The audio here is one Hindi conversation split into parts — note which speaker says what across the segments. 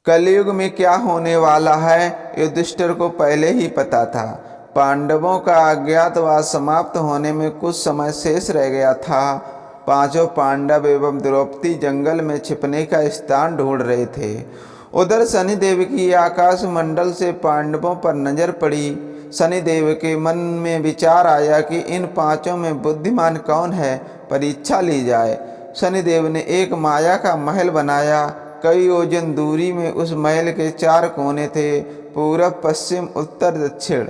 Speaker 1: कलयुग में क्या होने वाला है युधिष्ठिर को पहले ही पता था। पांडवों का अज्ञातवास समाप्त होने में कुछ समय शेष रह गया था। पांचों पांडव एवं द्रौपदी जंगल में छिपने का स्थान ढूंढ रहे थे। उधर शनिदेव की आकाश मंडल से पांडवों पर नजर पड़ी। शनिदेव के मन में विचार आया कि इन पांचों में बुद्धिमान कौन है, परीक्षा ली जाए। शनिदेव ने एक माया का महल बनाया। कई योजन दूरी में उस महल के 4 कोने थे, पूरब, पश्चिम, उत्तर, दक्षिण।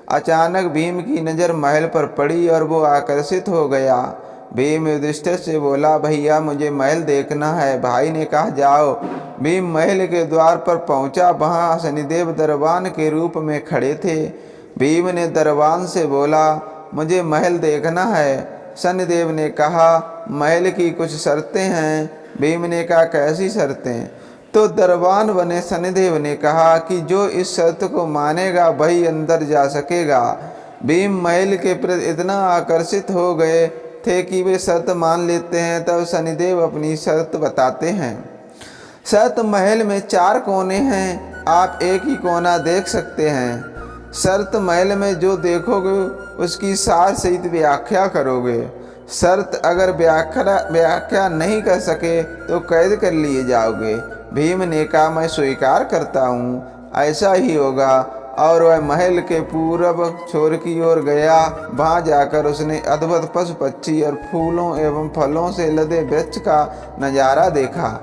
Speaker 1: अचानक भीम की नज़र महल पर पड़ी और वो आकर्षित हो गया। भीम युधिष्ठिर से बोला, भैया मुझे महल देखना है। भाई ने कहा, जाओ। भीम महल के द्वार पर पहुंचा। वहां शनिदेव दरबान के रूप में खड़े थे। भीम ने दरबान से बोला, मुझे महल देखना है। शनिदेव ने कहा, महल की कुछ शर्तें हैं। भीम ने कहा, कैसी शर्तें? तो दरबान बने शनिदेव ने कहा कि जो इस शर्त को मानेगा वही अंदर जा सकेगा। भीम महल के प्रति इतना आकर्षित हो गए थे कि वे शर्त मान लेते हैं। तब शनिदेव अपनी शर्त बताते हैं। शर्त, महल में 4 कोने हैं, आप एक ही कोना देख सकते हैं। शर्त, महल में जो देखोगे उसकी सार सहित व्याख्या करोगे। शर्त, अगर व्याख्या नहीं कर सके तो कैद कर लिए जाओगे। भीम ने कहा, मैं स्वीकार करता हूँ, ऐसा ही होगा। और वह महल के पूरब छोर की ओर गया। वहां जाकर उसने अद्भुत पशु पक्षी और फूलों एवं फलों से लदे वृक्ष का नज़ारा देखा।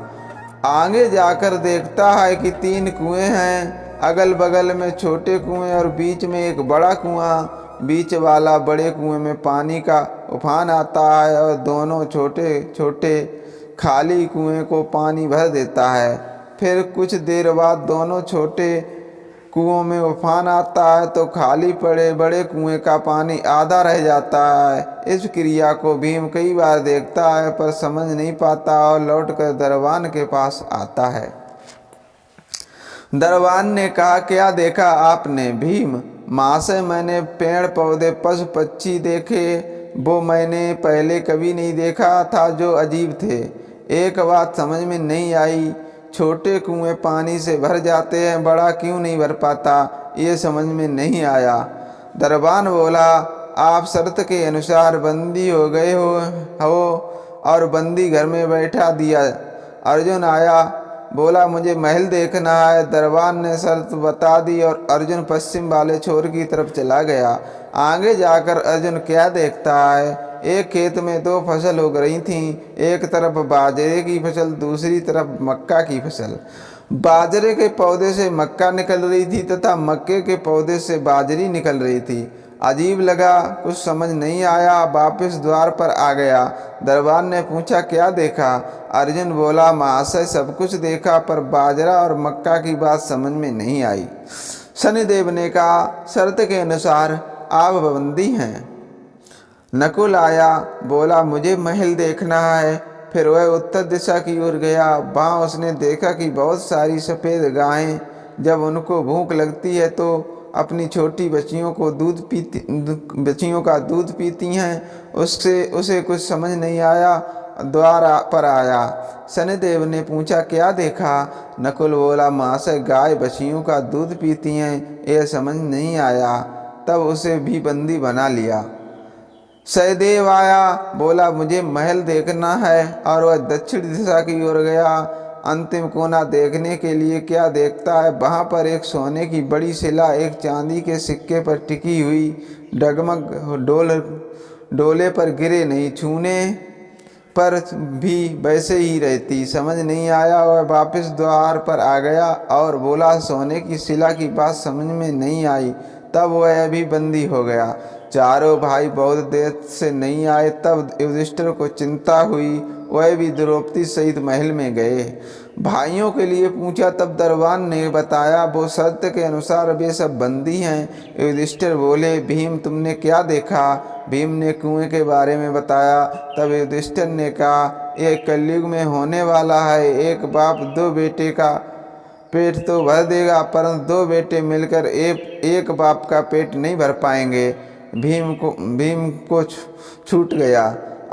Speaker 1: आगे जाकर देखता है कि 3 कुएं हैं, अगल बगल में छोटे कुएं और बीच में एक बड़ा कुआं। बीच वाला बड़े कुएं में पानी का उफान आता है और दोनों छोटे छोटे खाली कुएं को पानी भर देता है। फिर कुछ देर बाद दोनों छोटे कुओं में उफान आता है तो खाली पड़े बड़े कुएं का पानी आधा रह जाता है। इस क्रिया को भीम कई बार देखता है पर समझ नहीं पाता और लौटकर दरबान के पास आता है। दरबान ने कहा, क्या देखा आपने? भीम, महाशय, मैंने पेड़ पौधे पशु पक्षी देखे, वो मैंने पहले कभी नहीं देखा था, जो अजीब थे। एक बात समझ में नहीं आई, छोटे कुएं पानी से भर जाते हैं, बड़ा क्यों नहीं भर पाता, ये समझ में नहीं आया। दरबान बोला, आप शर्त के अनुसार बंदी हो गए हो और बंदी घर में बैठा दिया। अर्जुन आया, बोला, मुझे महल देखना है। दरबान ने शर्त बता दी और अर्जुन पश्चिम वाले छोर की तरफ चला गया। आगे जाकर अर्जुन क्या देखता है, एक खेत में 2 फसल उग रही थीं, एक तरफ बाजरे की फसल, दूसरी तरफ मक्का की फसल। बाजरे के पौधे से मक्का निकल रही थी तथा मक्के के पौधे से बाजरी निकल रही थी। अजीब लगा, कुछ समझ नहीं आया, वापस द्वार पर आ गया। दरबान ने पूछा, क्या देखा? अर्जुन बोला, महाशय, सब कुछ देखा पर बाजरा और मक्का की बात समझ में नहीं आई। शनिदेव ने कहा, शर्त के अनुसार आप बंदी हैं। नकुल आया, बोला, मुझे महल देखना है। फिर वह उत्तर दिशा की ओर गया। वहाँ उसने देखा कि बहुत सारी सफ़ेद गायें जब उनको भूख लगती है तो अपनी छोटी बच्चियों का दूध पीती हैं। उसे कुछ समझ नहीं आया, द्वार पर आया। शनिदेव ने पूछा, क्या देखा? नकुल बोला, महाशय, गाय बच्चियों का दूध पीती हैं, यह समझ नहीं आया। तब उसे भी बंदी बना लिया। सहदेव आया, बोला, मुझे महल देखना है, और वह दक्षिण दिशा की ओर गया। अंतिम कोना देखने के लिए क्या देखता है, वहाँ पर एक सोने की बड़ी शिला एक चांदी के सिक्के पर टिकी हुई डगमग डोले पर गिरे नहीं, छूने पर भी वैसे ही रहती। समझ नहीं आया, वह वापस द्वार पर आ गया और बोला, सोने की शिला की बात समझ में नहीं आई। तब वह भी बंदी हो गया। चारों भाई बहुत देर से नहीं आए। तब युधिष्ठिर को चिंता हुई, वह भी द्रौपदी सहित महल में गए। भाइयों के लिए पूछा, तब दरबान ने बताया, वो शर्त के अनुसार वे सब बंदी हैं। युधिष्ठिर बोले, भीम, तुमने क्या देखा? भीम ने कुएं के बारे में बताया। तब युधिष्ठिर ने कहा, यह कलयुग में होने वाला है। एक बाप 2 बेटे का पेट तो भर देगा, परंतु 2 बेटे मिलकर एक बाप का पेट नहीं भर पाएंगे। भीम को छूट गया।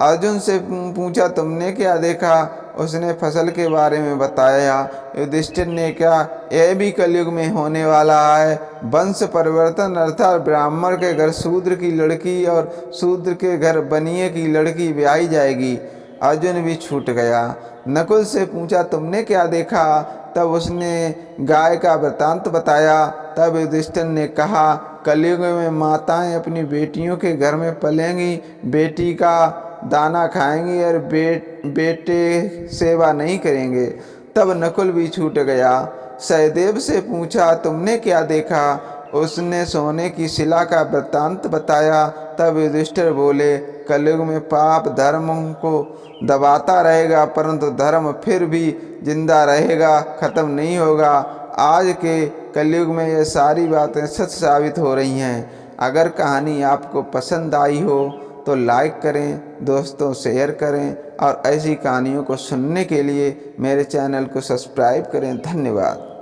Speaker 1: अर्जुन से पूछा, तुमने क्या देखा? उसने फसल के बारे में बताया। युधिष्ठिर ने कहा, यह भी कलयुग में होने वाला है। वंश परिवर्तन अर्थात ब्राह्मण के घर शूद्र की लड़की और शूद्र के घर बनिए की लड़की ब्याही जाएगी। अर्जुन भी छूट गया। नकुल से पूछा, तुमने क्या देखा? तब उसने गाय का वृतांत बताया। तब युधिष्ठिर ने कहा, कलयुग में माताएं अपनी बेटियों के घर में पलेंगी, बेटी का दाना खाएंगी और बेटे सेवा नहीं करेंगे। तब नकुल भी छूट गया। सहदेव से पूछा, तुमने क्या देखा? उसने सोने की शिला का वृत्तांत बताया। तब युधिष्ठिर बोले, कलयुग में पाप धर्म को दबाता रहेगा, परंतु धर्म फिर भी जिंदा रहेगा, खत्म नहीं होगा। आज के कलयुग में ये सारी बातें सच साबित हो रही हैं। अगर कहानी आपको पसंद आई हो तो लाइक करें, दोस्तों शेयर करें और ऐसी कहानियों को सुनने के लिए मेरे चैनल को सब्सक्राइब करें। धन्यवाद।